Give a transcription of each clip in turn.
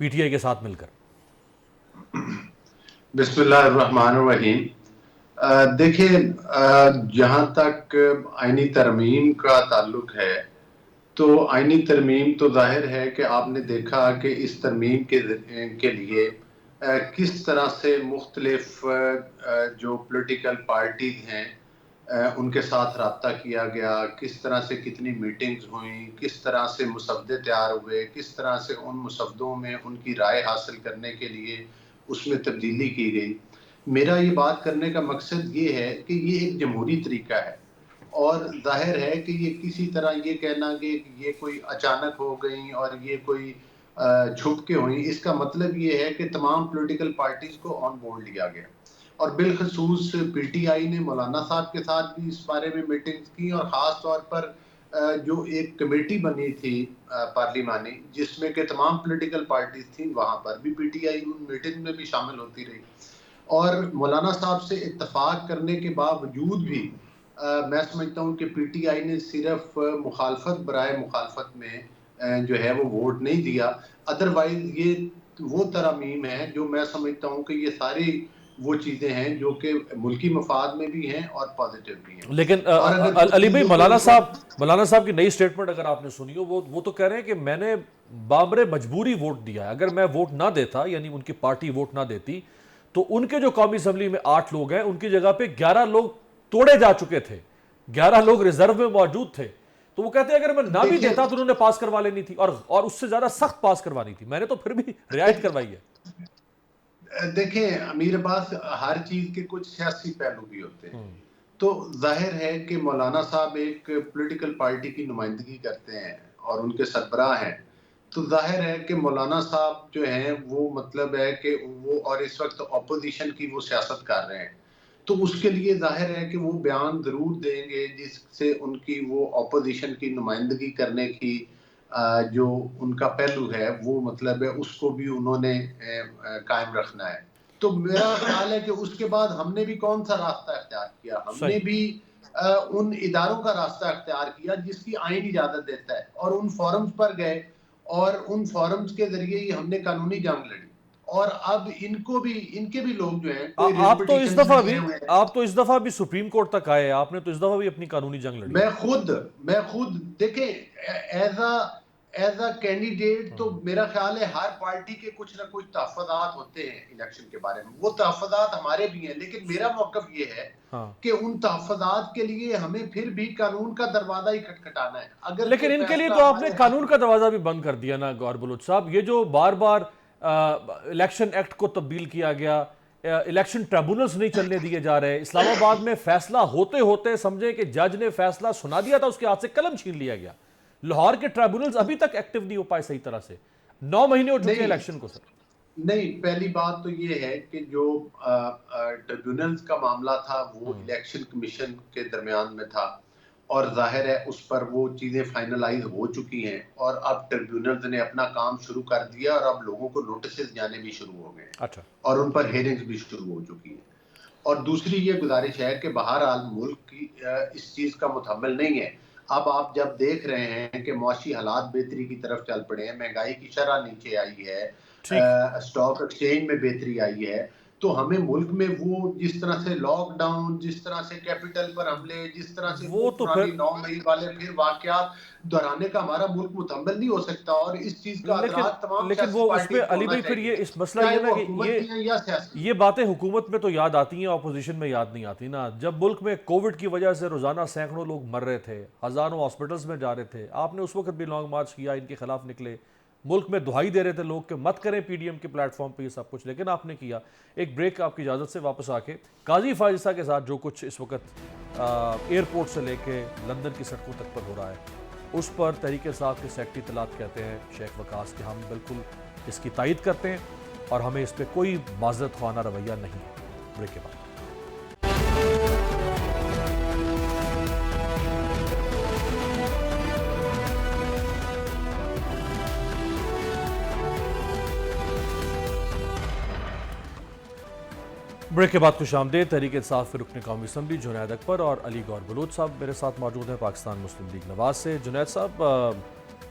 P T I کے ساتھ مل کر؟ بسم اللہ الرحمن الرحیم. دیکھیں، جہاں تک آئینی ترمیم کا تعلق ہے تو آئینی ترمیم تو ظاہر ہے کہ آپ نے دیکھا کہ اس ترمیم کے لیے کس طرح سے مختلف جو پولیٹیکل پارٹیز ہیں ان کے ساتھ رابطہ کیا گیا، کس طرح سے کتنی میٹنگز ہوئیں، کس طرح سے مسودے تیار ہوئے، کس طرح سے ان مسودوں میں ان کی رائے حاصل کرنے کے لیے اس میں تبدیلی کی گئی. میرا یہ بات کرنے کا مقصد یہ ہے کہ یہ ایک جمہوری طریقہ ہے، اور ظاہر ہے کہ یہ کسی طرح یہ کہنا کہ یہ کوئی اچانک ہو گئیں اور یہ کوئی چھپ کے ہوئیں، اس کا مطلب یہ ہے کہ تمام پولیٹیکل پارٹیز کو آن بورڈ لیا گیا، اور بالخصوص پی ٹی آئی نے مولانا صاحب کے ساتھ بھی اس بارے میں میٹنگز کی، اور خاص طور پر جو ایک کمیٹی بنی تھی پارلیمانی جس میں کہ تمام پولیٹیکل پارٹیز تھیں، وہاں پر بھی P T I in meeting میں بھی شامل ہوتی رہی. اور مولانا صاحب سے اتفاق کرنے کے باوجود بھی میں سمجھتا ہوں کہ پی ٹی آئی نے صرف مخالفت برائے مخالفت میں جو ہے وہ ووٹ نہیں دیا. ادروائز یہ وہ ترامیم ہے جو میں سمجھتا ہوں کہ یہ ساری وہ چیزیں ہیں جو کہ ملکی مفاد میں بھی ہیں اور پازیٹیو بھی ہیں. لیکن علی بھائی، مولانا صاحب کی نئی سٹیٹمنٹ اگر آپ نے سنی ہو، وہ تو کہہ رہے ہیں کہ میں نے بامر مجبوری ووٹ دیا ہے. اگر میں ووٹ نہ دیتا، یعنی ان کی پارٹی ووٹ نہ دیتی، تو ان کے جو قومی اسمبلی میں 8 لوگ ہیں ان کی جگہ پہ 11 لوگ توڑے جا چکے تھے، 11 لوگ ریزرو میں موجود تھے. تو وہ کہتے ہیں اگر میں نہ بھی دیتا تو انہوں نے پاس کروا لینی تھی، اور اس سے زیادہ سخت پاس کروانی تھی. میں نے تو پھر بھی رعایت کروائی ہے. دیکھیں امیر عباس، ہر چیز کے کچھ سیاسی پہلو بھی ہوتے ہیں. تو ظاہر ہے کہ مولانا صاحب ایک پولیٹیکل پارٹی کی نمائندگی کرتے ہیں اور ان کے سربراہ ہیں. تو ظاہر ہے کہ مولانا صاحب جو ہیں وہ مطلب ہے کہ وہ، اور اس وقت اپوزیشن کی وہ سیاست کر رہے ہیں، تو اس کے لیے ظاہر ہے کہ وہ بیان ضرور دیں گے جس سے ان کی وہ اپوزیشن کی نمائندگی کرنے کی جو ان کا پہلو ہے وہ مطلب ہے اس کو بھی انہوں نے قائم رکھنا ہے. تو میرا خیال ہے کہ اس کے بعد ہم نے بھی کون سا راستہ اختیار کیا؟ ہم نے بھی ان اداروں کا راستہ اختیار کیا جس کی آئین اجازت دیتا ہے، اور ان فورمز پر گئے اور ان فورمز کے ذریعے ہی ہم نے قانونی جنگ لڑی. اور اب ان کے بھی لوگ جو ہیں، آپ تو اس دفعہ بھی سپریم کورٹ تک آئے، آپ نے تو اس دفعہ بھی اپنی قانونی جنگ لڑی. میں خود دیکھیں ایز اے کینڈیڈیٹ تو میرا خیال ہے ہر پارٹی کے کچھ نہ کچھ تحفظات ہوتے ہیں الیکشن کے بارے میں، وہ تحفظات ہمارے بھی ہیں، لیکن میرا موقف یہ ہے کہ ان تحفظات کے لیے ہمیں پھر بھی قانون کا دروازہ ہی کھٹکھٹانا ہے. لیکن ان کے لیے تو آپ نے قانون کا دروازہ بھی بند کر دیا نا گور بلوچ صاحب. یہ جو بار بار الیکشن ایکٹ کو تبدیل کیا گیا، الیکشن ٹریبونلز نہیں چلنے دیے جا رہے، اسلام آباد میں فیصلہ ہوتے ہوتے سمجھیں کہ جج نے فیصلہ سنا دیا تھا، اس کے ہاتھ سے قلم چھین لیا گیا. لاہور کے ٹریبونلز ابھی تک ایکٹیو نہیں ہو پائے صحیح طرح سے. 9 مہینے ہو چکے ہیں الیکشن کو. سر نہیں، پہلی بات تو یہ ہے کہ جو ٹریبونلز کا معاملہ تھا وہ الیکشن کمیشن کے درمیان میں تھا، اور ظاہر ہے اس پر وہ چیزیں فائنلائز ہو چکی ہیں، اور اب ٹریبونلز نے اپنا کام شروع کر دیا اور اب لوگوں کو نوٹسز جانے بھی شروع ہو گئے، اور ان پر ہیئرنگز بھی شروع ہو چکی ہیں. اور دوسری یہ گزارش ہے کہ بہرحال ملک کی اس چیز کا متحمل نہیں ہے. اب آپ جب دیکھ رہے ہیں کہ معاشی حالات بہتری کی طرف چل پڑے ہیں، مہنگائی کی شرح نیچے آئی ہے، اسٹاک ایکسچینج میں بہتری آئی ہے، تو ہمیں ملک میں وہ جس طرح سے لاک ڈاؤن، جس طرح سے کیپٹل پر حملے، جس طرح سے وہ پرانی 9 مئی والے پھر واقعات دہرانے کا ہمارا ملک متحمل نہیں ہو سکتا. اور اس چیز کا ادراک تمام لیکن وہ اس پہ علی بھائی پھر یہ اس مسئلہ یہ نا کہ یہ باتیں حکومت میں تو یاد آتی ہیں، اپوزیشن میں یاد نہیں آتی نا. جب ملک میں کووڈ کی وجہ سے روزانہ سینکڑوں لوگ مر رہے تھے، ہزاروں ہاسپٹلز میں جا رہے تھے، آپ نے اس وقت بھی لانگ مارچ کیا، ان کے خلاف نکلے، ملک میں دہائی دے رہے تھے لوگ کہ مت کریں پی ڈی ایم کے پلیٹ فارم پہ یہ سب کچھ، لیکن آپ نے کیا. ایک بریک آپ کی اجازت سے واپس آ کے قاضی فائزہ کے ساتھ جو کچھ اس وقت ایئرپورٹ سے لے کے لندن کی سڑکوں تک پر ہو رہا ہے، اس پر تحریک انصاف کے سیکرٹری اطلاعات کہتے ہیں شیخ وقاص کہ ہم بالکل اس کی تائید کرتے ہیں اور ہمیں اس پہ کوئی معذرت خوانا رویہ نہیں ہے. بریک کے بعد بریک کے بعد خوش آمدید. تحریک انصاف کے رکن قومی اسمبلی جنید اکبر اور علی گور بلوچ صاحب میرے ساتھ موجود ہیں پاکستان مسلم لیگ نواز سے. جنید صاحب،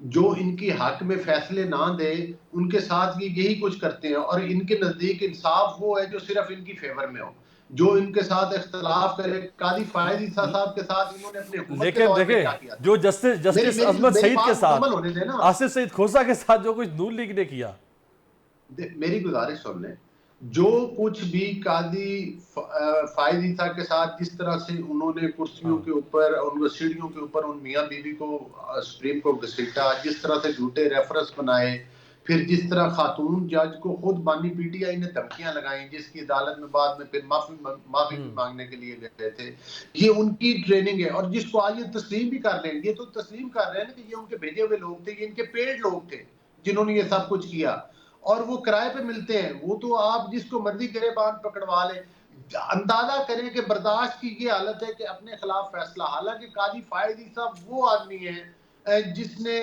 جو ان کی حق میں فیصلے نہ دے ان کے ساتھ یہ یہی کچھ کرتے ہیں، اور ان کے نزدیک انصاف وہ ہے جو صرف ان کی فیور میں ہو، جو ان کے ساتھ اختلاف کرے۔ قاضی فائز عیسیٰ صاحب کے ساتھ انہوں نے اپنے حکومت کے لیکن دور میں دیکھیں کیا کیا تھا؟ جو جسٹس عظمت میری سعید کے بات ساتھ، مکمل ہونے دیں نا، آصف سعید کھوسہ کے ساتھ جو کچھ نون لیگ نے کیا، میری گزارش سن لیں، جو کچھ بھی قاضی فائز عیسیٰ کے ساتھ جس طرح سے انہوں نے کرسیوں کے اوپر، ان سیڑھیوں کے اوپر ان میاں بیوی کو سپریم کورٹ گھسیٹا، جس طرح سے جھوٹے ریفرنس بنائے، پھر جس طرح خاتون جج کو خود بانی پی ٹی آئی نے دھمکیاں لگائیں، جس کی عدالت میں بعد میں پھر معافی بھی مانگنے کے لیے گئے تھے، یہ ان کی ٹریننگ ہے۔ اور جس کو آج یہ تسلیم بھی کر لیں، یہ تو تسلیم کر رہے ہیں کہ یہ ان کے بھیجے ہوئے لوگ تھے، یہ ان کے پیڈ لوگ تھے جنہوں نے یہ سب کچھ کیا، اور وہ کرائے پہ ملتے ہیں۔ وہ تو آپ جس کو مرضی کرے باندھ پکڑوا لیں۔ اندازہ کریں کہ برداشت کی یہ حالت ہے کہ اپنے خلاف فیصلہ، حالانکہ قاضی فائز عیسیٰ وہ آدمی ہے جس نے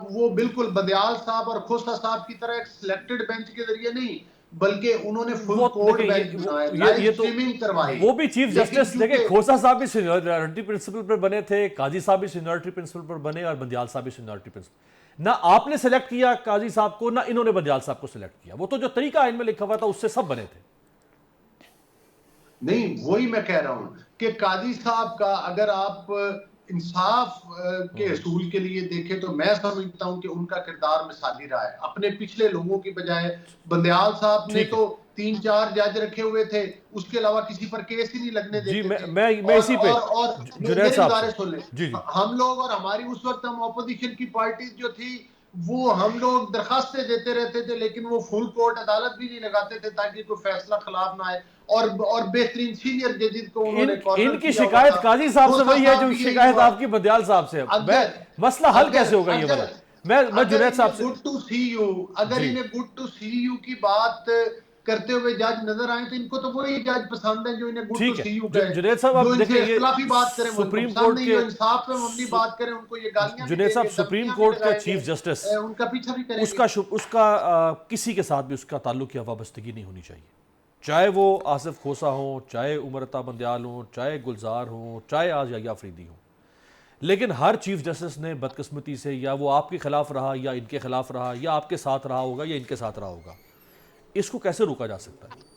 وہ بالکل بدیال صاحب اور کھوسہ صاحب کی طرح ایک سلیکٹڈ بینچ کے ذریعے نہیں، بلکہ انہوں نے فل وہ کورٹ دیکھیں بینچ بنائے، یہ لائیو تو سٹریمنگ کروائی۔ وہ بھی چیف لیکن جسٹس، دیکھیں کھوسہ صاحب بھی سینیورٹی پرنسپل پر بنے تھے، قاضی صاحب بھی سینیورٹی پرنسپل پر بنے، اور بندیال صاحب بھی سینیورٹی پرنسپل، نہ آپ نے سلیکٹ کیا قاضی صاحب کو، نہ انہوں نے بندیال صاحب کو سلیکٹ کیا، وہ تو جو طریقہ آئین میں لکھا ہوا تھا اس سے سب بنے تھے۔ نہیں، وہی میں کہہ رہا ہوں کہ قاضی صاحب کا اگر آپ انصاف کے حصول کے لیے دیکھیں تو میں سمجھتا ہوں کہ ان کا کردار مثالی رہا ہے، اپنے پچھلے لوگوں کی بجائے۔ بندیال صاحب نے ٹھیک ہے تو 3-4 جج رکھے ہوئے تھے، اس کے علاوہ کسی پر کیس ہی نہیں لگنے جی، دیتے تھے۔ میں اسی پہ اور جنید میری صاحب سے، گزارش سن لیں، جی جی ہم لوگ اور ہماری اس وقت ہم اپوزیشن کی پارٹیز جو تھی وہ ہم لوگ درخواستیں دیتے رہتے تھے، لیکن وہ فل کورٹ عدالت بھی نہیں لگاتے تھے تاکہ کوئی فیصلہ خلاف نہ آئے، اور بہترین سینئر ججز کو انہوں نے کارنر ان کی کیا ہوا تھا۔ شکایت قاضی صاحب سے کھوسہ وہی ہے جو صاحب بھی یہی شکایت ہوا۔ آپ کی بندیال صاحب سے ہے۔ میں مسئلہ حل کیسے ہوگا یہ والا؟ میں جنید صاحب سے، گڈ ٹو سی یو، اگر جی انہیں گڈ ٹو سی یو کی بات کرتے ہوئے جج نظر آئیں تو ان کو تو وہی جج پسند ہیں جو انہیں گڈ ٹو ٹھیک ہے سی یو کہیں، جنید صاحب، جو آپ ان دیکھیں سے یہ اختلافی بات کریں وہ ان کو سپریم پسند کورٹ نہیں، کے جو انصاف پہ مبنی بات کریں ان کو یہ گالیاں بھی جنید دیں صاحب، گے، سپریم دھمکیاں بھی کورٹ کا لگائیں گے، چیف جسٹس، ان کا پیچھا بھی کریں اس گے۔ کا کسی کے ساتھ بھی اس کا تعلق یا وابستگی نہیں ہونی چاہیے، چاہے وہ آصف کھوسہ ہوں، چاہے عمر عطا بندیال ہوں، چاہے گلزار ہوں، چاہے آج یحییٰ آفریدی ہوں، لیکن ہر چیف جسٹس نے بدقسمتی سے یا وہ آپ کے خلاف رہا یا ان کے خلاف رہا، یا آپ کے ساتھ رہا ہوگا یا ان کے ساتھ رہا ہوگا، اس کو کیسے روکا جا سکتا ہے؟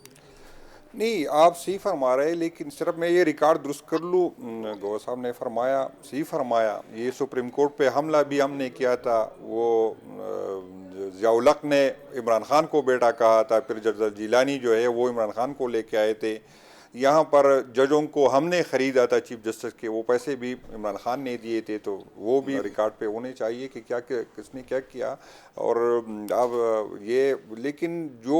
نہیں، آپ صحیح فرما رہے ہیں، لیکن صرف میں یہ ریکارڈ درست کر لوں، گور صاحب نے فرمایا، صحیح فرمایا، یہ سپریم کورٹ پہ حملہ بھی ہم نے کیا تھا، وہ ضیاء الحق نے عمران خان کو بیٹا کہا تھا، پھر جج جیلانی جو ہے وہ عمران خان کو لے کے آئے تھے، یہاں پر ججوں کو ہم نے خریدا تھا چیف جسٹس کے، وہ پیسے بھی عمران خان نے دیے تھے، تو وہ بھی ریکارڈ پہ ہونے چاہیے کہ کیا کس نے کیا کیا۔ اور اب یہ لیکن جو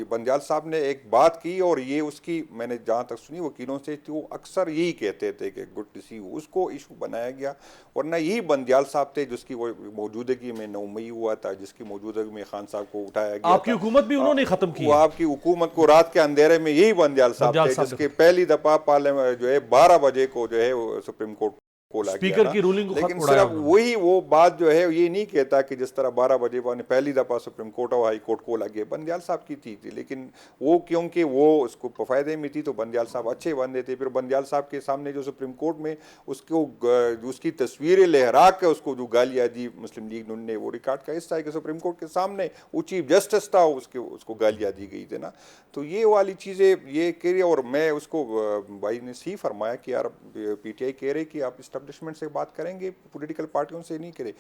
بندیال صاحب نے ایک بات کی، اور یہ اس کی میں نے جہاں تک سنی وکیلوں سے، وہ اکثر یہی کہتے تھے کہ گڈ ٹو سی یو، اس کو ایشو بنایا گیا، ورنہ یہی بندیال صاحب تھے جس کی وہ موجودگی میں 9 مئی ہوا تھا، جس کی موجودگی میں خان صاحب کو اٹھایا گیا، آپ کی حکومت بھی انہوں نے ختم کی وہ ہے، آپ کی حکومت کو رات کے اندھیرے میں یہی بندیال صاحب تھے جس کے پہلی دفعہ پارلیمنٹ جو ہے 12 بجے کو جو ہے سپریم کورٹ کھولا گیا اسپیکر کی رولنگ کو لیکن اڑایا صرف وہی وہ بات جو ہے یہ نہیں کہتا کہ جس طرح 12 بجے پہلی دفعہ سپریم کورٹ اور ہائی کورٹ کھولا گیا بندیال صاحب کی تھی، لیکن وہ کیونکہ وہ اس کو فائدے میں تھی تو بندیال صاحب اچھے بندے تھے، پھر بندیال صاحب کے سامنے جو سپریم کورٹ میں اس کی تصویریں لہرا کے اس کو جو گالیاں دی مسلم لیگ نون نے، وہ ریکارڈ کا حصہ ہے کہ سپریم کورٹ کے سامنے وہ چیف جسٹس تھا، اس کو گالیاں دی گئی تھی نا، تو یہ والی چیزیں یہ کہہ رہی، اور میں اس کو بھائی نے صحیح فرمایا کہ یار پی ٹی آئی کہہ رہے کہ آپ اسٹیبلشمنٹ سے بات کریں گے، پولیٹیکل پارٹیوں سے نہیں کرے۔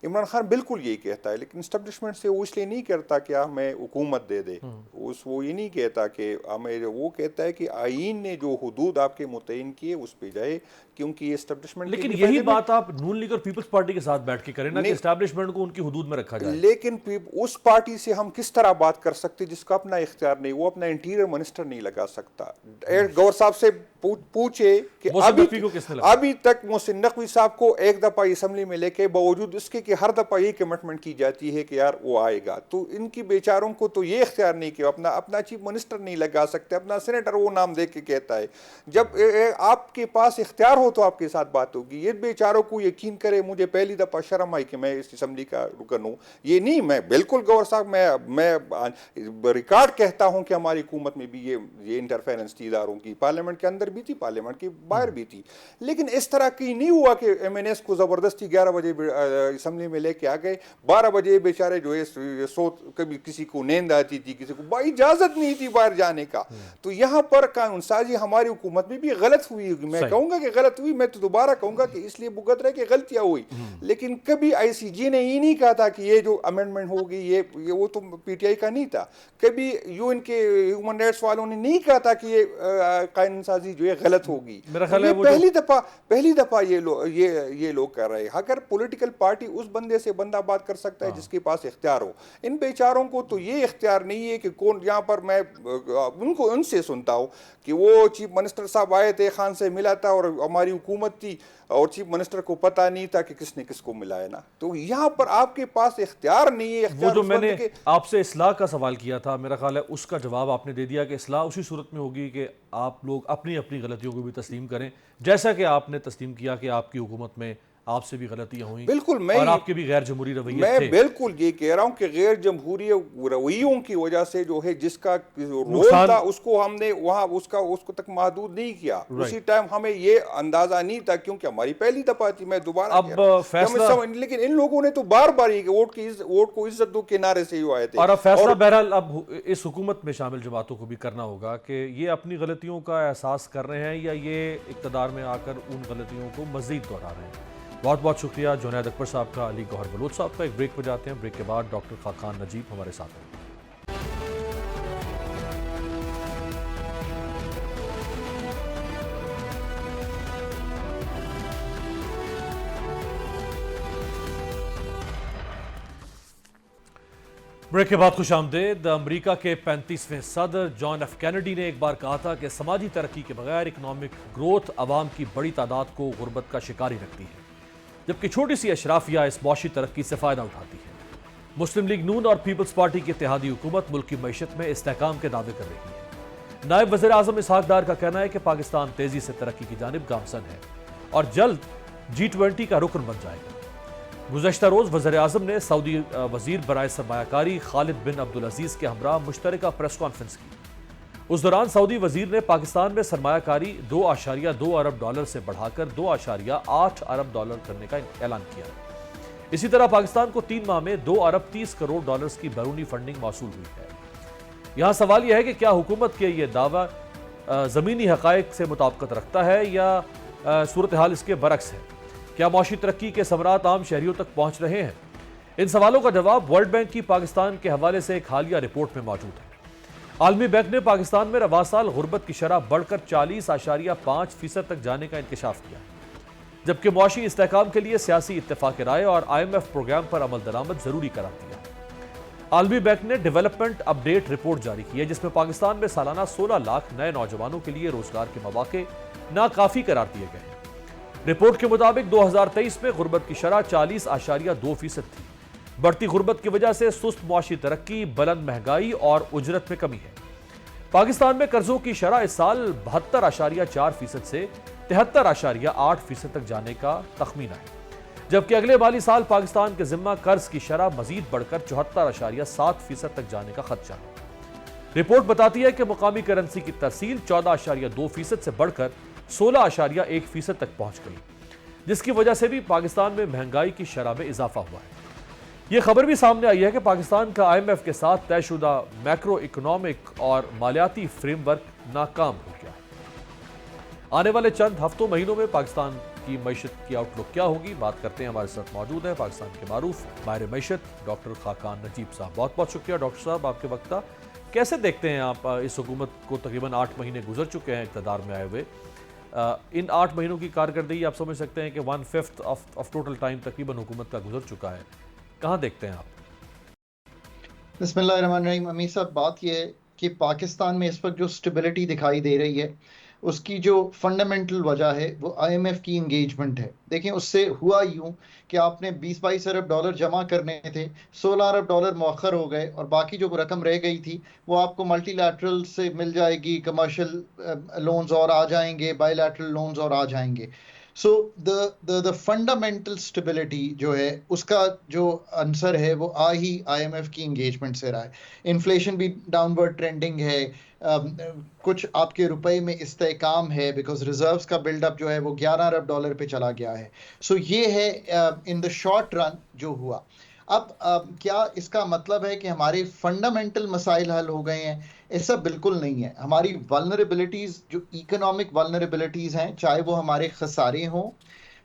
عمران خان بالکل یہی کہتا ہے، لیکن اسٹیبلشمنٹ سے وہ اس لیے نہیں کرتا کہ ہمیں حکومت دے دے، وہ یہ نہیں کہتا کہ ہمیں، وہ کہتا ہے کہ آئین نے جو حدود آپ کے متعین کیے اس پہ جائے، کیونکہ یہ اسٹیبلشمنٹ، لیکن یہی بات آپ نون لیگ اور پیپلز پارٹی کے ساتھ بیٹھ کے کریں نا کہ اسٹیبلشمنٹ کو ان کی حدود میں رکھا جائے۔ لیکن اس پارٹی سے ہم کس طرح بات کر سکتے جس کا اپنا اختیار نہیں، وہ اپنا انٹیریئر منسٹر نہیں لگا سکتا۔ گور صاحب سے پوچھے کہ ابھی تک محسن نقوی صاحب کو ایک دفعہ اسمبلی میں لے کے باوجود اس کے کہ ہر دفعہ یہ کمٹمنٹ کی جاتی ہے کہ یار وہ آئے گا، تو ان کی بیچاروں کو تو یہ اختیار نہیں کہ اپنا چیف منسٹر نہیں لگا سکتے، اپنا سینیٹر وہ نام دے کے کہتا ہے۔ جب آپ کے پاس اختیار ہو تو آپ کے ساتھ بات ہوگی۔ یہ بیچاروں کو یقین کرے، مجھے پہلی دفعہ شرم آئی کہ میں اس اسمبلی کا رکن ہوں، یہ نہیں، میں بالکل گور صاحب میں ریکارڈ کہتا ہوں کہ ہماری حکومت میں بھی یہ انٹرفیرنس تھی اداروں کی، پارلیمنٹ کے اندر بھی تھی، پارلیمنٹ کے باہر بھی تھی، لیکن اس طرح کی نہیں ہوا کہ ایم این ایس کو زبردستی 11 بجے اسمبلی اسمبلی میں لے کے آ گئے. 12 بجے بیچارے جو ہے سو کبھی کسی کو نیند آتی تھی, کسی کو اجازت نہیں تھی باہر جانے کا. تو یہاں پر قانون سازی ہماری حکومت میں بھی غلط ہوئی ہوگی. میں کہوں گا کہ غلط ہوئی, میں تو دوبارہ کہوں گا کہ اس لیے بھگت رہے کہ غلطیاں ہوئی, لیکن کبھی آئی سی جی نے یہ نہیں کہا تھا کہ یہ جو امینڈمنٹ ہوگی یہ وہ تو پی ٹی آئی کا نہیں تھا. کبھی یو این کے ہیومن رائٹس والوں نے نہیں کہا تھا کہ یہ قانون سازی جو ہے غلط ہوگی. پہلی دفعہ یہ لوگ کر رہے ہیں. اگر پولیٹیکل پارٹی اس بندے سے بندہ بات کر سکتا ہے جس کے پاس اختیار ہو, ان بیچاروں کو تو یہ اختیار نہیں ہے کہ کون. یہاں پر میں ان سے سنتا ہوں کہ وہ چیف منسٹر صاحب آئے تھے, خان سے ملا تھا اور ہماری حکومت تھی اور چیف منسٹر کو پتہ نہیں تھا کہ کس نے کس کو ملایا نا. تو یہاں پر آپ کے پاس اختیار نہیں ہے. وہ جو میں نے آپ سے اصلاح کا سوال کیا تھا, میرا خیال ہے اس کا جواب آپ نے دے دیا کہ اصلاح اسی صورت میں ہوگی کہ آپ لوگ اپنی اپنی غلطیوں کو بھی تسلیم کریں, جیسا کہ آپ نے تسلیم کیا کہ آپ کی حکومت میں آپ سے بھی غلطیاں ہوئیں. بالکل, اور آپ کے بھی غیر جمہوری رویے تھے. میں بالکل یہ کہہ رہا ہوں کہ غیر جمہوری رویوں کی وجہ سے جو ہے جس کا رول تھا اس کو ہم نے وہاں اس کو تک محدود نہیں کیا. اسی ٹائم ہمیں یہ اندازہ نہیں تھا کیونکہ ہماری پہلی دفعہ تھی. میں دوبارہ اب فیصلہ, لیکن ان لوگوں نے تو بار بار یہ ووٹ کو عزت دو کنارے سے ہی آئے تھے. اور اب فیصلہ بہرحال اب اس حکومت میں شامل جماعتوں کو بھی کرنا ہوگا کہ یہ اپنی غلطیوں کا احساس کر رہے ہیں یا یہ اقتدار میں آ کر ان غلطیوں کو مزید دہرا رہے ہیں. بہت بہت شکریہ جنید اکبر صاحب کا, علی گوہر بلوچ صاحب کا. ایک بریک پہ جاتے ہیں, بریک کے بعد ڈاکٹر خاقان نجیب ہمارے ساتھ ہیں. بریک کے بعد خوش آمدید. امریکہ کے 35ویں صدر جان ایف کینیڈی نے ایک بار کہا تھا کہ سماجی ترقی کے بغیر اکنامک گروتھ عوام کی بڑی تعداد کو غربت کا شکار ہی رکھتی ہے, جبکہ چھوٹی سی اشرافیہ اس معاشی ترقی سے فائدہ اٹھاتی ہے. مسلم لیگ نون اور پیپلز پارٹی کی اتحادی حکومت ملک کی معیشت میں استحکام کے دعوے کر رہی ہے. نائب وزیر اعظم اسحاق ڈار کا کہنا ہے کہ پاکستان تیزی سے ترقی کی جانب گامزن ہے اور جلد G20 کا رکن بن جائے گا. گزشتہ روز وزیر اعظم نے سعودی وزیر برائے سرمایہ کاری خالد بن عبدالعزیز کے ہمراہ مشترکہ پریس کانفرنس کی. اس دوران سعودی وزیر نے پاکستان میں سرمایہ کاری $2.2 ارب سے بڑھا کر $2.8 ارب کرنے کا اعلان کیا. اسی طرح پاکستان کو 3 ماہ میں $2.30 کروڑ کی بیرونی فنڈنگ موصول ہوئی ہے. یہاں سوال یہ ہے کہ کیا حکومت کے یہ دعویٰ زمینی حقائق سے مطابقت رکھتا ہے یا صورتحال اس کے برعکس ہے؟ کیا معاشی ترقی کے ثمرات عام شہریوں تک پہنچ رہے ہیں؟ ان سوالوں کا جواب ورلڈ بینک کی پاکستان کے حوالے سے ایک حالیہ رپورٹ میں موجود ہے. عالمی بینک نے پاکستان میں رواں سال غربت کی شرح بڑھ کر 40.5% تک جانے کا انکشاف کیا, جبکہ معاشی استحکام کے لیے سیاسی اتفاق رائے اور IMF پروگرام پر عمل درآمد ضروری قرار دیا. عالمی بینک نے ڈیولپمنٹ اپ ڈیٹ رپورٹ جاری کی ہے جس میں پاکستان میں سالانہ 16 لاکھ نئے نوجوانوں کے لیے روزگار کے مواقع ناکافی قرار دیے گئے ہیں. رپورٹ کے مطابق 2023 میں غربت کی شرح 40.2% تھی. بڑھتی غربت کی وجہ سے سست معاشی ترقی, بلند مہنگائی اور اجرت میں کمی ہے. پاکستان میں قرضوں کی شرح اس سال 72.4% سے 73.8% تک جانے کا تخمینہ ہے, جبکہ اگلے مالی سال پاکستان کے ذمہ قرض کی شرح مزید بڑھ کر 74.7% تک جانے کا خدشہ ہے. رپورٹ بتاتی ہے کہ مقامی کرنسی کی ترسیل 14.2% سے بڑھ کر 16.1% تک پہنچ گئی, جس کی وجہ سے بھی پاکستان میں مہنگائی کی شرح میں اضافہ ہوا ہے. یہ خبر بھی سامنے آئی ہے کہ پاکستان کا IMF کے ساتھ طے شدہ میکرو اکنامک اور مالیاتی فریم ورک ناکام ہو گیا ہے. آنے والے چند ہفتوں مہینوں میں پاکستان کی معیشت کی آؤٹ لک کیا ہوگی, بات کرتے ہیں. ہمارے ساتھ موجود ہیں پاکستان کے معروف ماہر معیشت ڈاکٹر خاقان نجیب صاحب. بہت بہت شکریہ ڈاکٹر صاحب آپ کے وقت کا. کیسے دیکھتے ہیں آپ اس حکومت کو؟ تقریباً 8 مہینے گزر چکے ہیں اقتدار میں آئے ہوئے. ان 8 مہینوں کی کارکردگی آپ سمجھ سکتے ہیں کہ 1/5 آف ٹوٹل ٹائم تقریباً حکومت کا گزر چکا ہے. کہاں دیکھتے ہیں آپ؟ بسم اللہ الرحمن الرحیم. امیر صاحب, بات یہ ہے کہ پاکستان میں اس وقت جو سٹیبلٹی دکھائی دے رہی ہے اس کی جو فنڈامنٹل وجہ ہے وہ IMF کی انگیجمنٹ ہے. دیکھیں اس سے ہوا یوں کہ آپ نے $20-22 ارب جمع کرنے تھے, $16 ارب مؤخر ہو گئے اور باقی جو رقم رہ گئی تھی وہ آپ کو ملٹی لیٹرل سے مل جائے گی, کمرشل لونز اور آ جائیں گے, بائی لیٹرل لونز اور آ جائیں گے. سو the fundamental stability جو ہے اس کا جو عنصر ہے وہ ہی IMF کی انگیجمنٹ سے رہا ہے. انفلیشن بھی ڈاؤن ورڈ ٹرینڈنگ ہے, کچھ آپ کے روپے میں استحکام ہے بیکاز ریزروز کا بلڈ اپ جو ہے وہ $11 ارب پہ چلا گیا ہے. سو یہ ہے ان دا شارٹ رن جو ہوا. اب کیا اس کا مطلب ہے کہ ہمارے فنڈامنٹل مسائل حل ہو گئے ہیں؟ ایسا بالکل نہیں ہے. ہماری ولنریبلٹیز جو اکنامک ولنریبلٹیز ہیں, چاہے وہ ہمارے خسارے ہوں,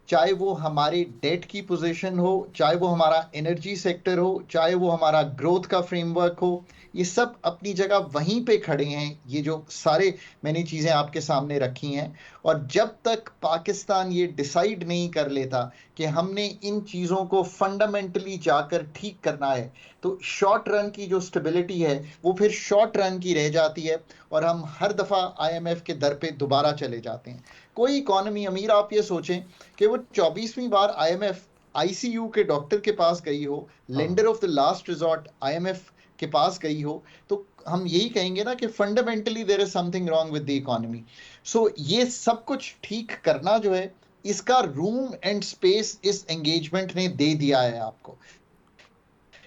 چاہے وہ ہمارے ڈیٹ کی پوزیشن ہو, چاہے وہ ہمارا انرجی سیکٹر ہو, چاہے وہ ہمارا گروتھ کا فریم ورک ہو, یہ سب اپنی جگہ وہیں پہ کھڑے ہیں. یہ جو سارے میں نے چیزیں آپ کے سامنے رکھی ہیں, اور جب تک پاکستان یہ ڈیسائیڈ نہیں کر لیتا کہ ہم نے ان چیزوں کو فنڈامنٹلی جا کر ٹھیک کرنا ہے, تو شارٹ رن کی جو سٹیبلٹی ہے وہ پھر شارٹ رن کی رہ جاتی ہے, اور ہم ہر دفعہ IMF کے در پہ دوبارہ چلے جاتے ہیں. کوئی اکانومی امیر آپ یہ سوچیں کہ وہ 24ویں بار IMF ICU کے ڈاکٹر کے پاس گئی ہو, lender of the last resort IMF کے پاس گئی ہو, تو ہم یہی کہیں گے نا کہ fundamentally there is some thing wrong with the economy. سو یہ سب کچھ ٹھیک کرنا جو ہے, اس کا room and space us engagement نے دے دیا ہے آپ کو.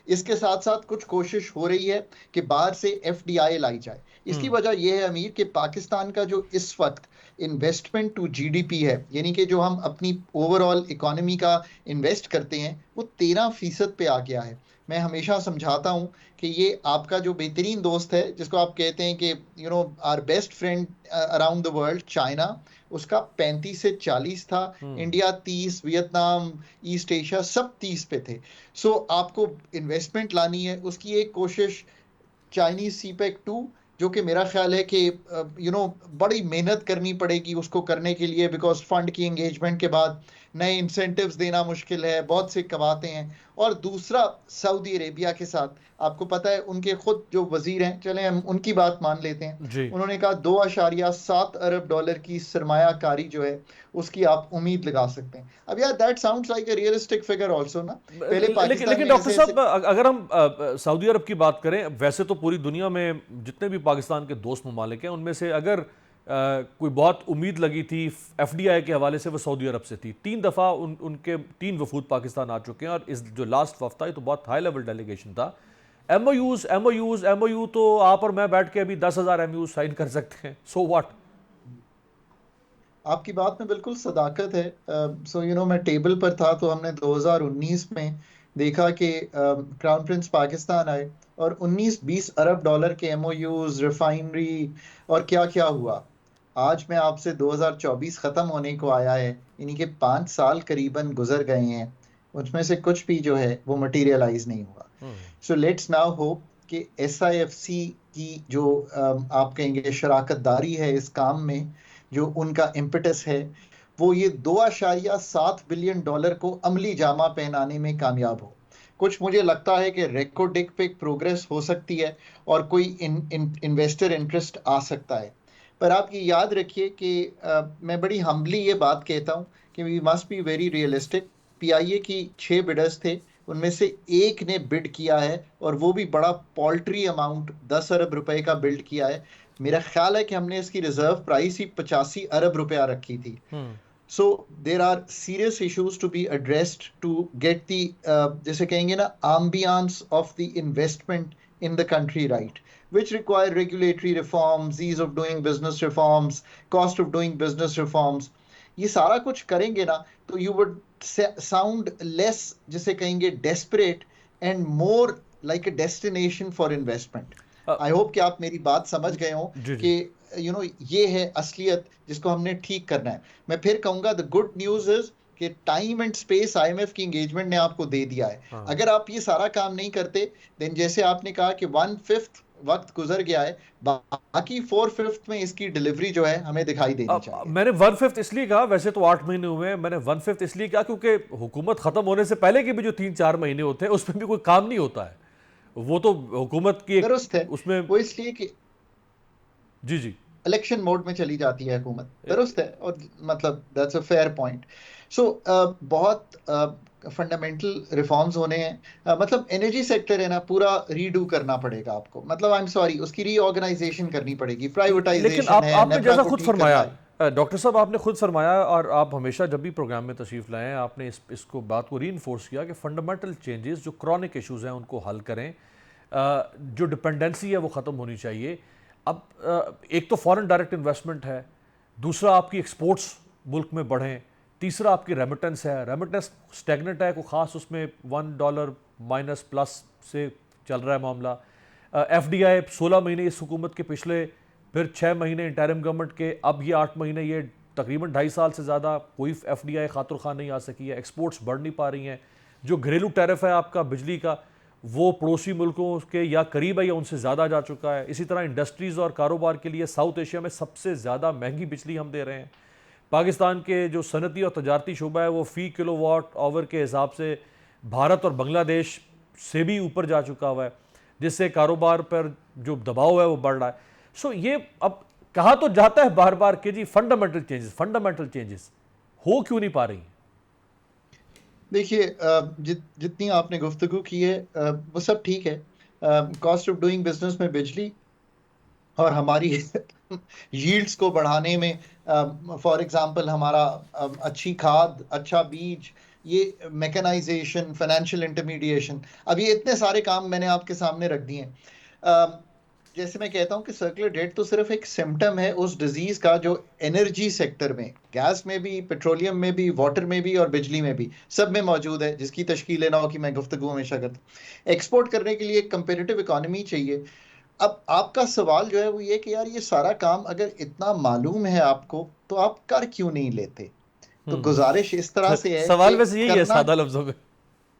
اس کے ساتھ ساتھ کچھ کوشش ہو رہی ہے کہ باہر سے FDI لائی جائے. اس کی وجہ یہ ہے امیر کہ پاکستان کا جو اس وقت انویسٹمنٹ ٹو GDP ہے, یعنی کہ جو ہم اپنی اوور آل اکانومی کا انویسٹ کرتے ہیں, وہ 13% پہ آ گیا ہے. میں ہمیشہ سمجھاتا ہوں کہ یہ آپ کا جو بہترین دوست ہے, جس کو آپ کہتے ہیں کہ are best friend around the world, China, اس کا 35 سے 40 تھا, انڈیا 30, ویتنام, ایسٹ ایشیا سب 30 پہ تھے. سو آپ کو انویسٹمنٹ لانی ہے, اس کی ایک کوشش چائنیز CPEC 2, جو کہ میرا خیال ہے کہ بڑی محنت کرنی پڑے گی اس کو کرنے کے لیے, بیکاز فنڈ کی انگیجمنٹ کے بعد نئے انسینٹیوز دینا مشکل ہے, بہت سے کماتے ہیں. اور دوسرا سعودی عربیہ کے ساتھ, آپ کو پتہ ہے ان کے خود جو وزیر ہیں, چلیں ہم ان کی بات مان لیتے ہیں, انہوں نے کہا $2.7 ارب کی سرمایہ کاری جو ہے اس کی آپ امید لگا سکتے ہیں. اب یار that sounds like a realistic figure also نا. پہلے پاکستان لیکن ڈاکٹر صاحب اگر ہم سعودی عرب کی بات کریں, ویسے تو پوری دنیا میں جتنے بھی پاکستان کے دوست ممالک ہیں ان میں سے اگر کوئی بہت امید لگی تھی FDI کے حوالے سے, وہ سعودی عرب سے تھی. 3 دفعہ ان کے 3 وفود پاکستان آ چکے ہیں, اور اس جو لاسٹ وفد تھا یہ تو بہت ہائی لیول ڈیلیگیشن تھا. MOU تو آپ اور میں بیٹھ کے ابھی 10,000 MOU سائن کر سکتے ہیں. So what? آپ کی بات میں بالکل صداقت ہے. سو میں ٹیبل پر تھا تو ہم نے 2019 میں دیکھا کہ کراؤن پرنس پاکستان آئے اور 19-20 ارب ڈالر کے MOUs, ریفائنری اور کیا کیا ہوا. آج میں آپ سے 2024 ختم ہونے کو آیا ہے, یعنی کہ 5 سال قریباً گزر گئے ہیں, اس میں سے کچھ بھی جو ہے وہ مٹیریلائز نہیں ہوا. سو لیٹس ناؤ ہوپ کہ SIFC کی جو آپ کہیں گے شراکت داری ہے اس کام میں, جو ان کا امپٹس ہے, وہ یہ $2.7 بلین کو عملی جامہ پہنانے میں کامیاب ہو. کچھ مجھے لگتا ہے کہ ریکوڈک پہ پروگریس ہو سکتی ہے اور کوئی انویسٹر انٹرسٹ آ سکتا ہے. پر آپ یہ یاد رکھیے کہ میں بڑی ہمبلی یہ بات کہتا ہوں کہ we must be very realistic. PIA کی 6 بڈرز تھے, ان میں سے ایک نے بڈ کیا ہے, اور وہ بھی بڑا پالٹری اماؤنٹ $10 ارب کا بلڈ کیا ہے. میرا خیال ہے کہ ہم نے اس کی ریزرو پرائس ہی 85 ارب روپیہ رکھی تھی. So there are serious issues to be addressed to get the جیسے کہیں گے نا ambience of the investment in the country right, which require regulatory reforms, ease of doing business reforms, cost of doing business reforms. یہ سارا کچھ کریں گے نا تو you would sound less جیسے کہیں گے desperate and more like a destination for investment. I hope کہ آپ میری بات سمجھ گئے ہوں کہ یہ ہے اصلیت جس کو ہم نے ٹھیک کرنا ہے. میں پھر کہوں گا the good news is کہ ٹائم اینڈ اسپیس IMF کی انگیجمنٹ نے آپ کو دے دیا ہے. اگر آپ یہ سارا کام نہیں کرتے دین جیسے آپ نے کہا کہ 1/5 وقت گزر گیا ہے, باقی 4/5 میں اس کی ڈیلیوری جو ہے ہمیں دکھائی دینی چاہیے. میں نے 1/5 اس لیے کہا, ویسے تو 8 مہینے ہوئے ہیں, میں نے 1/5 اس لیے کہا کیونکہ حکومت ختم ہونے سے پہلے کے بھی جو 3-4 مہینے ہوتے ہیں اس میں بھی کوئی کام نہیں ہوتا ہے. وہ تو حکومت کی درست ہے, اس میں وہ اس لیے کہ جی الیکشن موڈ میں چلی جاتی ہے حکومت. درست ہے, اور مطلب دیٹس اے فیئر پوائنٹ. سو بہت فنڈامنٹل ریفارمز ہونے ہیں. مطلب انرجی سیکٹر ہے نا, پورا ریڈو کرنا پڑے گا آپ کو. مطلب آئی ایم سوری, اس کی ری آرگنائزیشن کرنی پڑے گی, پرائیویٹائزیشن ہے. لیکن آپ نے جیسا خود فرمایا ڈاکٹر صاحب آپ نے خود فرمایا اور آپ ہمیشہ جب بھی پروگرام میں تشریف لائیں آپ نے اس کو بات کو ری انفورس کیا کہ فنڈامنٹل چینجز جو کرونک ایشوز ہیں ان کو حل کریں، جو ڈپینڈنسی ہے وہ ختم ہونی چاہیے. اب ایک تو فارن ڈائریکٹ انویسٹمنٹ ہے، دوسرا آپ کی ایکسپورٹس ملک میں بڑھیں، تیسرا آپ کی ریمیٹنس ہے. ریمیٹنس سٹیگنٹ ہے، کوئی خاص اس میں $1 مائنس پلس سے چل رہا ہے معاملہ. ایف ڈی آئی 16 مہینے اس حکومت کے پچھلے، پھر 6 مہینے انٹرم گورنمنٹ کے، اب یہ 8 مہینے، یہ تقریباً 2.5 سال سے زیادہ کوئی ایف ڈی آئی خاطر خواہ نہیں آ سکی ہے. ایکسپورٹس بڑھ نہیں پا رہی ہیں. جو گھریلو ٹیرف ہے آپ کا بجلی کا وہ پڑوسی ملکوں کے یا قریب ہے یا ان سے زیادہ جا چکا ہے. اسی طرح انڈسٹریز اور کاروبار کے لیے ساؤتھ ایشیا میں سب سے زیادہ مہنگی بجلی ہم دے رہے ہیں. پاکستان کے جو صنعتی اور تجارتی شعبہ ہے وہ فی کلو واٹ آور کے حساب سے بھارت اور بنگلہ دیش سے بھی اوپر جا چکا ہوا ہے، جس سے کاروبار پر جو دباؤ ہے وہ بڑھ رہا ہے. سو یہ اب کہا تو جاتا ہے بار بار کہ جی فنڈامنٹل چینجز ہو کیوں نہیں پا رہی ہیں؟ دیکھیے جتنی آپ نے گفتگو کی ہے وہ سب ٹھیک ہے. کاسٹ آف ڈوئنگ بزنس میں بجلی اور ہماری ییلڈز کو بڑھانے میں فار ایگزامپل ہمارا اچھی کھاد، اچھا بیج، یہ میکنائزیشن، فائنینشیل انٹرمیڈیشن، اب یہ اتنے سارے کام میں نے آپ کے سامنے رکھ دیے ہیں. جیسے میں کہتا ہوں کہ سرکولر ڈیٹ تو صرف ایک سمٹم ہے اس ڈیزیز کا جو انرجی سیکٹر میں، گیس میں بھی، پیٹرولیم میں بھی، واٹر میں بھی اور بجلی میں بھی، سب میں موجود ہے، جس کی تشکیل نہ ہو کہ میں گفتگو ہمیشہ کرتا ہوں. ایکسپورٹ کرنے کے لیے ایک کمپیٹیٹو اکانومی چاہیے. اب آپ کا سوال جو ہے وہ یہ کہ یار یہ سارا کام اگر اتنا معلوم ہے آپ کو تو آپ کر کیوں نہیں لیتے؟ تو گزارش اس طرح سے ہے سوال کہ ویسے یہی ہے سادہ لفظوں میں.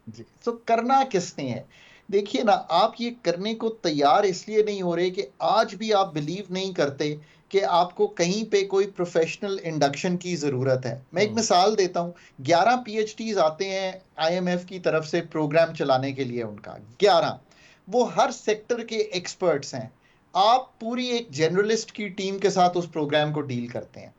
جی تو کرنا کس نے ہے؟ دیکھیے نا، آپ یہ کرنے کو تیار اس لیے نہیں ہو رہے کہ آج بھی آپ بلیو نہیں کرتے کہ آپ کو کہیں پہ کوئی پروفیشنل انڈکشن کی ضرورت ہے. میں ایک مثال دیتا ہوں. 11 پی ایچ ڈیز آتے ہیں آئی ایم ایف کی طرف سے پروگرام چلانے کے لیے، ان کا 11، وہ ہر سیکٹر کے ایکسپرٹس ہیں. آپ پوری ایک جنرلسٹ کی ٹیم کے ساتھ اس پروگرام کو ڈیل کرتے ہیں.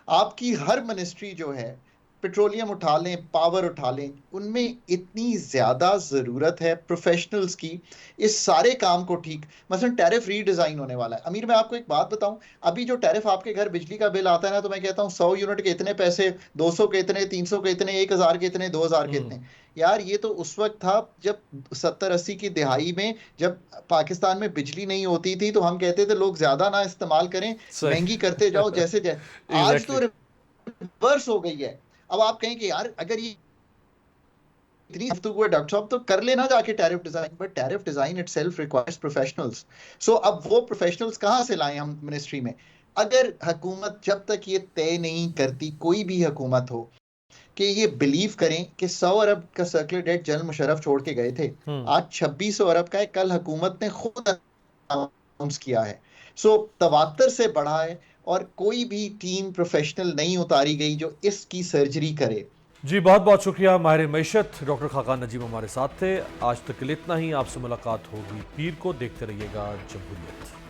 آپ کی ہر منسٹری جو ہے، پیٹرولیم اٹھا لیں، پاور اٹھا لیں، ان میں اتنی زیادہ ضرورت ہے پروفیشنلز کی اس سارے کام کو ٹھیک. مثلا ٹیرف ری ڈیزائن ہونے والا ہے. امیر میں آپ کو ایک بات بتاؤں، ابھی جو ٹیرف آپ کے گھر بجلی کا بل آتا ہے نا، تو میں کہتا ہوں 100 یونٹ کے اتنے پیسے، 200 کے اتنے، 300 کے اتنے، 1000 کے اتنے، 2000 کے اتنے. یار یہ تو اس وقت تھا جب 70-80 کی دہائی میں جب پاکستان میں بجلی نہیں ہوتی تھی تو ہم کہتے تھے لوگ زیادہ نہ استعمال کریں، مہنگی کرتے جاؤ جیسے آج تو ریورس ہو گئی ہے. اب آپ کہیں کہ یار اگر یہ اتنی گفتگو ہے ڈاکٹر صاحب تو کر لینا جا کے tariff design, but tariff design itself requires professionals. سو اب وہ پروفیشنلز کہاں سے لائیں ہم منسٹری میں؟ اگر حکومت جب تک یہ طے نہیں کرتی، کوئی بھی حکومت ہو، کہ یہ بلیو کریں کہ 100 ارب کا سرکولر ڈیٹ جنرل مشرف چھوڑ کے گئے تھے، آج 2600 ارب کا ہے، کل حکومت نے خود اناؤنس کیا ہے. سو تواتر سے بڑھا ہے اور کوئی بھی ٹیم پروفیشنل نہیں اتاری گئی جو اس کی سرجری کرے. جی بہت بہت شکریہ. ماہر معیشت ڈاکٹر خاقان نجیم ہمارے ساتھ تھے. آج تک کے لیے اتنا ہی. آپ سے ملاقات ہوگی پیر کو. دیکھتے رہیے گا جمہوریت.